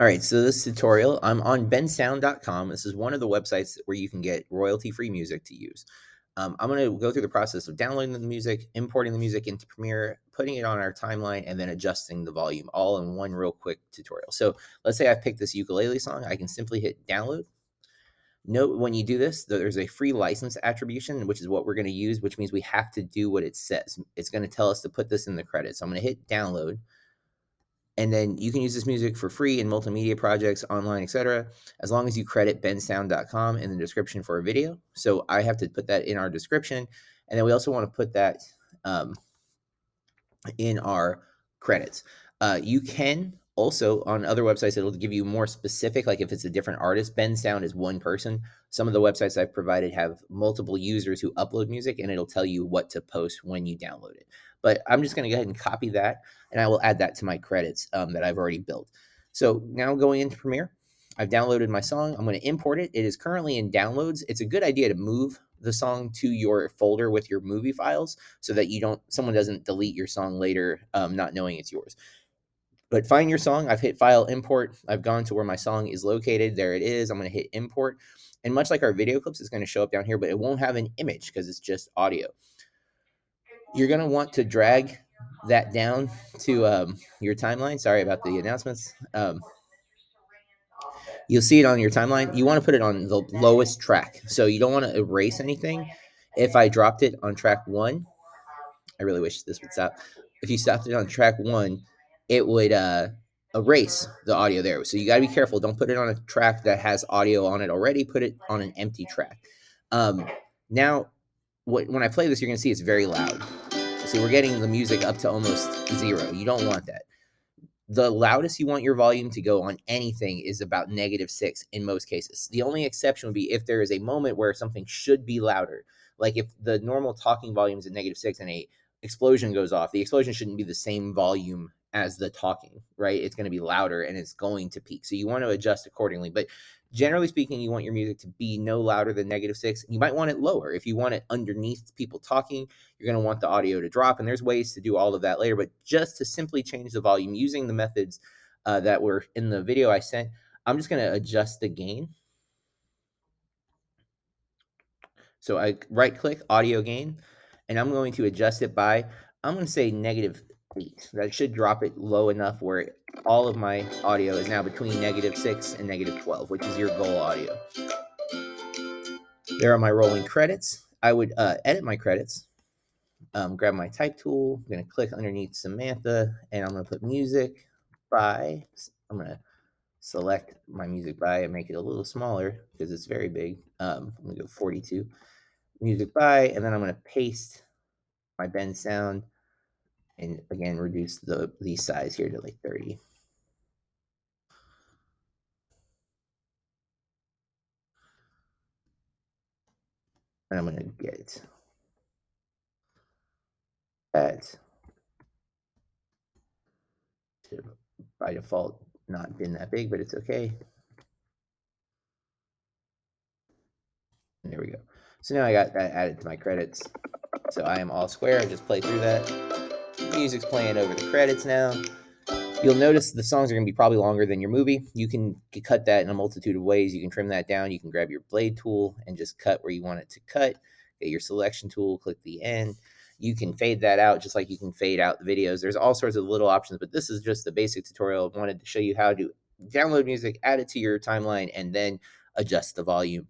All right, so this tutorial, I'm on bensound.com. This is one of the websites where you can get royalty-free music to use. I'm going to go through the process of downloading the music, importing the music into Premiere, putting it on our timeline, and then adjusting the volume all in one real quick tutorial. So let's say I've picked this ukulele song. I can simply hit download. Note when you do this, there's a free license attribution, which is what we're going to use, which means we have to do what it says. It's going to tell us to put this in the credits. So I'm going to hit download. And then you can use this music for free in multimedia projects, online, etc., as long as you credit bensound.com in the description for a video. So I have to put that in our description. And then we also want to put that um, in our credits. You can also, on other websites, it'll give you more specific, like if it's a different artist. Bensound is one person. Some of the websites I've provided have multiple users who upload music, and it'll tell you what to post when you download it. But I'm just going to go ahead and copy that, and I will add that to my credits that I've already built. So now going into Premiere, I've downloaded my song. I'm going to import it. It is currently in downloads. It's a good idea to move the song to your folder with your movie files so that someone doesn't delete your song later, not knowing it's yours. But find your song. I've hit file import. I've gone to where my song is located. There it is. I'm going to hit import. And much like our video clips, it's going to show up down here, but it won't have an image because it's just audio. You're going to want to drag that down to your timeline. Sorry about the announcements. You'll see it on your timeline. You want to put it on the lowest track. So you don't want to erase anything. If I dropped it on track 1, I really wish this would stop. If you stopped it on track 1, it would erase the audio there. So you got to be careful. Don't put it on a track that has audio on it already. Put it on an empty track. Now, when I play this, you're going to see it's very loud. So we're getting the music up to almost 0. You don't want that. The loudest you want your volume to go on anything is about -6 in most cases. The only exception would be if there is a moment where something should be louder. Like if the normal talking volume is at -6 and a explosion goes off, the explosion shouldn't be the same volume as the talking, right? It's going to be louder and it's going to peak. So you want to adjust accordingly. But generally speaking, you want your music to be no louder than -6. You might want it lower. If you want it underneath people talking, you're going to want the audio to drop. And there's ways to do all of that later. But just to simply change the volume using the methods that were in the video I sent, I'm just going to adjust the gain. So I right click audio gain, and I'm going to adjust it by, I'm going to say -8. That should drop it low enough where all of my audio is now between -6 and -12, which is your goal audio. There are my rolling credits. I would edit my credits, grab my type tool. I'm going to click underneath Samantha, and I'm going to put music by. I'm going to select my music by and make it a little smaller because it's very big. I'm going to go 42. Music by, and then I'm going to paste my Bensound, and again reduce the size here to like 30. And I'm going to get that to, by default, not been that big, but it's okay. And there we go. So now I got that added to my credits. So I am all square. I just play through that. Music's playing over the credits now. You'll notice the songs are going to be probably longer than your movie. You can cut that in a multitude of ways. You can trim that down. You can grab your blade tool and just cut where you want it to cut. Get your selection tool, click the end. You can fade that out just like you can fade out the videos. There's all sorts of little options, but this is just the basic tutorial. I wanted to show you how to download music, add it to your timeline, and then adjust the volume.